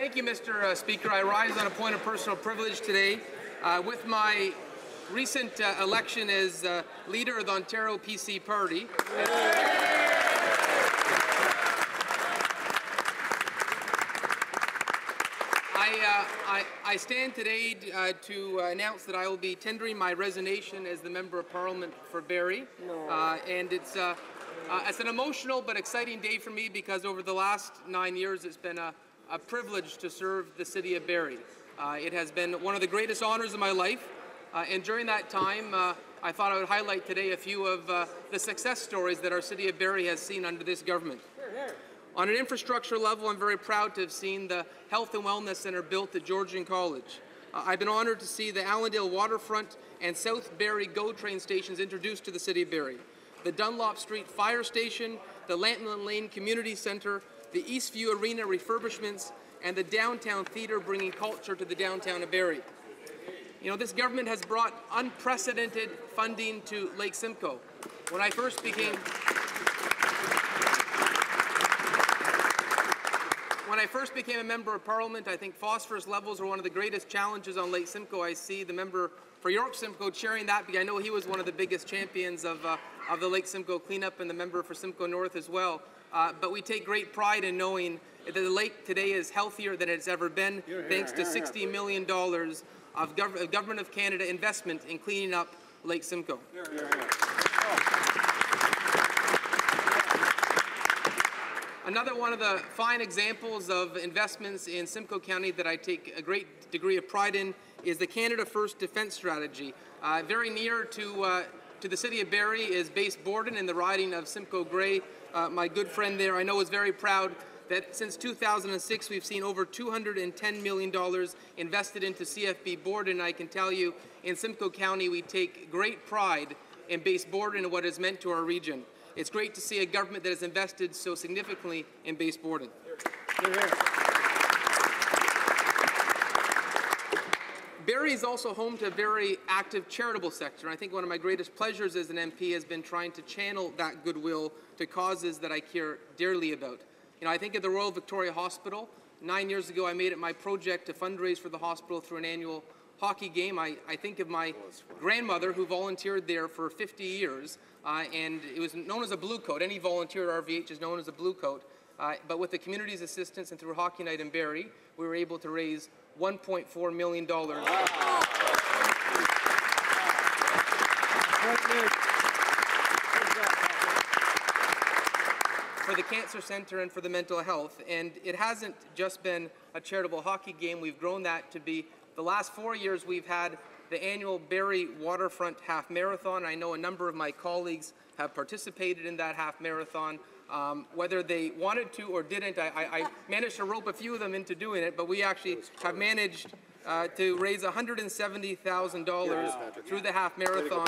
Thank you, Mr. Speaker. I rise on a point of personal privilege today with my recent election as leader of the Ontario PC Party. I stand today to announce that I will be tendering my resignation as the Member of Parliament for Barrie. And it's an emotional but exciting day for me because over the last 9 years it's been a privilege to serve the city of Barrie. It has been one of the greatest honors of my life, and during that time I thought I would highlight today a few of the success stories that our city of Barrie has seen under this government. On an infrastructure level, I'm very proud to have seen the Health and Wellness Centre built at Georgian College. I've been honoured to see the Allendale Waterfront and South Barrie GO train stations introduced to the city of Barrie, the Dunlop Street Fire Station, the Lantland Lane Community Centre, the Eastview Arena refurbishments, and the Downtown Theatre bringing culture to the downtown of Barrie. You know, this government has brought unprecedented funding to Lake Simcoe. When I first became a Member of Parliament, I think phosphorus levels were one of the greatest challenges on Lake Simcoe. I see the member for York Simcoe chairing that because I know he was one of the biggest champions of the Lake Simcoe cleanup, and the member for Simcoe North as well. But we take great pride in knowing that the lake today is healthier than it's ever been, thanks to $60 million of Government of Canada investment in cleaning up Lake Simcoe. Another one of the fine examples of investments in Simcoe County that I take a great degree of pride in is the Canada First Defence Strategy. Very near to the city of Barrie is Base Borden in the riding of Simcoe Grey. My good friend there, I know, is very proud that since 2006 we've seen over $210 million invested into CFB Borden. I can tell you in Simcoe County we take great pride in Base Borden and what it has meant to our region. It's great to see a government that has invested so significantly in Base Borden. Barrie is also home to a very active charitable sector. I think one of my greatest pleasures as an MP has been trying to channel that goodwill to causes that I care dearly about. You know, I think of the Royal Victoria Hospital. 9 years ago I made it my project to fundraise for the hospital through an annual hockey game. I think of my grandmother who volunteered there for 50 years, and it was known as a blue coat. Any volunteer at RVH is known as a blue coat. But with the community's assistance and through Hockey Night in Barrie, we were able to raise $1.4 million. For the Cancer Centre and for the mental health. And it hasn't just been a charitable hockey game. We've grown that to be, the last 4 years we've had the annual Barrie Waterfront Half Marathon. I know a number of my colleagues have participated in that half marathon. Whether they wanted to or didn't, I managed to rope a few of them into doing it, but we actually have managed to raise $170,000 through the half marathon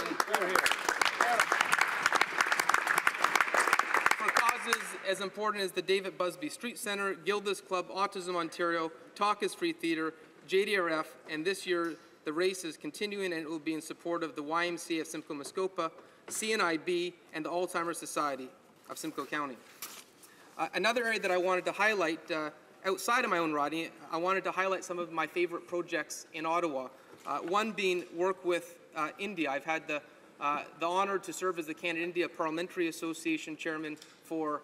for causes as important as the David Busby Street Centre, Gildas Club, Autism Ontario, Talk is Free Theatre, JDRF, and this year the race is continuing and it will be in support of the YMCA of Simcoe Muskoka, CNIB, and the Alzheimer's Society of Simcoe County. Another area that I wanted to highlight, outside of my own riding, I wanted to highlight some of my favorite projects in Ottawa. One being work with India. I've had the honor to serve as the Canada-India Parliamentary Association Chairman for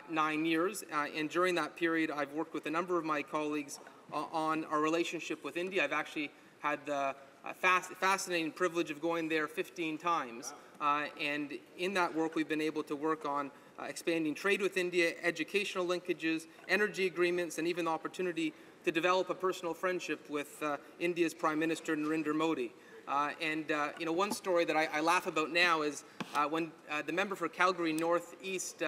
9 years, and during that period I've worked with a number of my colleagues on our relationship with India. I've actually had the fascinating privilege of going there 15 times, and in that work we've been able to work on expanding trade with India, educational linkages, energy agreements, and even the opportunity to develop a personal friendship with India's Prime Minister Narendra Modi. You know, one story that I laugh about now is when the member for Calgary North East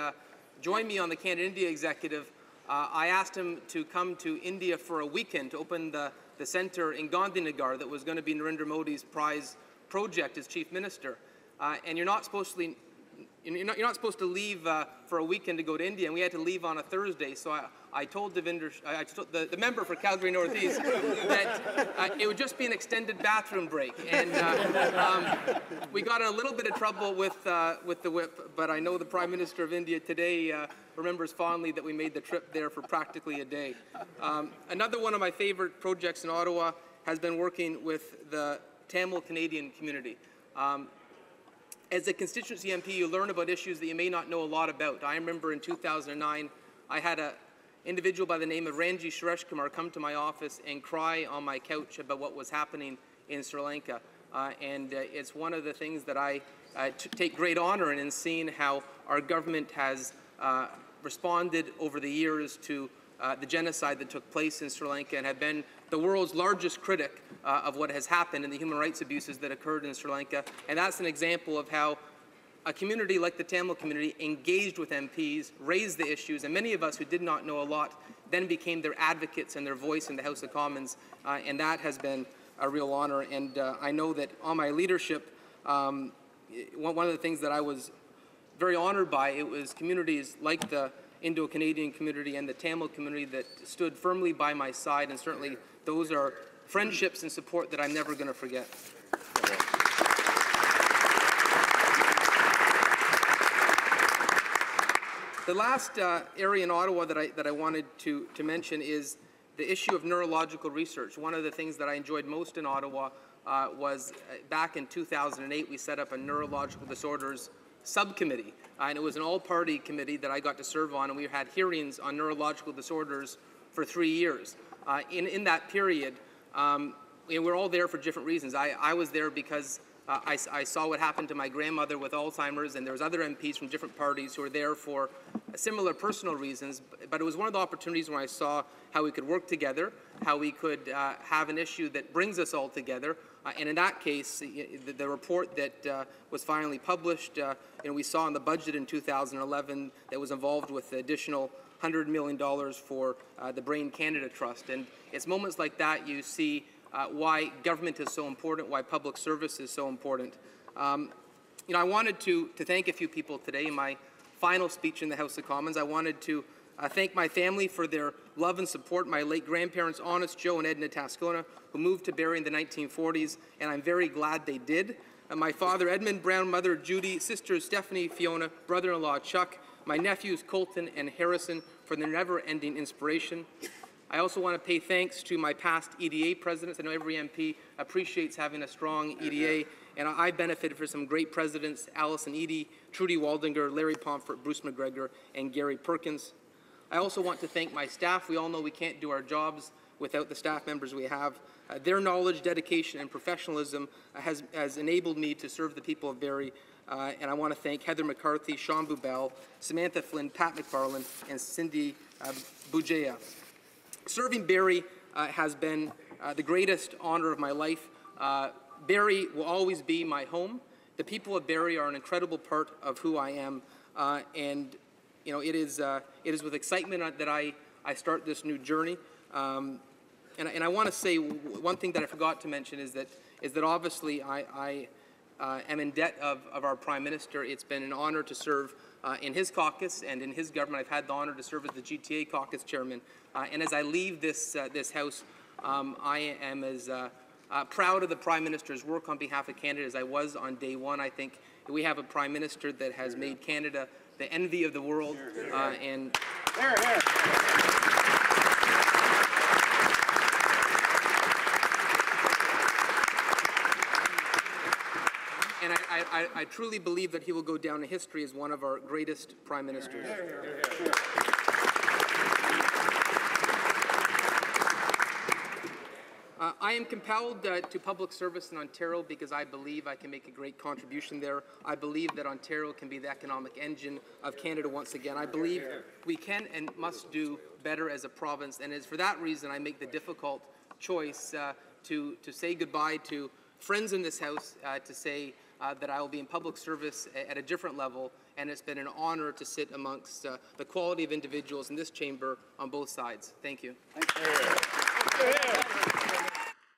joined me on the Canada-India Executive, I asked him to come to India for a weekend to open the centre in Gandhinagar that was going to be Narendra Modi's prize project as Chief Minister. And you're not supposed to you're not supposed to leave for a weekend to go to India, and we had to leave on a Thursday. So I told the member for Calgary Northeast that it would just be an extended bathroom break. And we got in a little bit of trouble with the whip, but I know the Prime Minister of India today remembers fondly that we made the trip there for practically a day. Another one of my favorite projects in Ottawa has been working with the Tamil Canadian community. As a constituency MP, you learn about issues that you may not know a lot about. I remember in 2009, I had an individual by the name of Ranji Sureshkumar come to my office and cry on my couch about what was happening in Sri Lanka. It's one of the things that I take great honor in seeing how our government has responded over the years to the genocide that took place in Sri Lanka and have been the world's largest critic of what has happened and the human rights abuses that occurred in Sri Lanka. And that's an example of how a community like the Tamil community engaged with MPs, raised the issues, and many of us who did not know a lot then became their advocates and their voice in the House of Commons, and that has been a real honor. And I know that on my leadership, one of the things that I was very honored by, it was communities like the Indo-Canadian community and the Tamil community that stood firmly by my side, and certainly those are friendships and support that I'm never going to forget. The last area in Ottawa that I wanted to mention is the issue of neurological research. One of the things that I enjoyed most in Ottawa was back in 2008, we set up a neurological disorders subcommittee, and it was an all-party committee that I got to serve on, and we had hearings on neurological disorders for 3 years. In that period, we're all there for different reasons. I was there because I saw what happened to my grandmother with Alzheimer's, and there was other MPs from different parties who were there for similar personal reasons, but it was one of the opportunities where I saw how we could work together, how we could have an issue that brings us all together, and in that case, the report that was finally published, we saw in the budget in 2011 that was involved with the additional $100 million for the Brain Canada Trust, and it's moments like that you see why government is so important, why public service is so important. I wanted to thank a few people today in my final speech in the House of Commons. I wanted to thank my family for their love and support, my late grandparents, Honest Joe and Edna Tascona, who moved to Barrie in the 1940s, and I'm very glad they did. My father, Edmund Brown, mother, Judy, sisters, Stephanie, Fiona, brother-in-law, Chuck, my nephews, Colton and Harrison, for their never-ending inspiration. I also want to pay thanks to my past EDA presidents. I know every MP appreciates having a strong EDA, and I benefited from some great presidents, Alison Eadie, Trudy Waldinger, Larry Pomfret, Bruce McGregor, and Gary Perkins. I also want to thank my staff. We all know we can't do our jobs without the staff members we have. Their knowledge, dedication, and professionalism has enabled me to serve the people of Barrie, and I want to thank Heather McCarthy, Sean Bubel, Samantha Flynn, Pat McFarland, and Cindy Bujea. Serving Barrie has been the greatest honor of my life. Barrie will always be my home. The people of Barrie are an incredible part of who I am, and it is with excitement that I start this new journey. And I want to say one thing that I forgot to mention is that obviously I am in debt of our Prime Minister. It's been an honor to serve in his caucus and in his government. I've had the honor to serve as the GTA caucus chairman. And as I leave this House, I am as proud of the Prime Minister's work on behalf of Canada as I was on day one. I think we have a Prime Minister that has made Canada the envy of the world. And I truly believe that he will go down in history as one of our greatest Prime Ministers. I am compelled to public service in Ontario because I believe I can make a great contribution there. I believe that Ontario can be the economic engine of Canada once again. I believe we can and must do better as a province, and it's for that reason I make the difficult choice to say goodbye to friends in this House, to say that I will be in public service at a different level, and it's been an honor to sit amongst the quality of individuals in this chamber on both sides. Thank you. Thank you.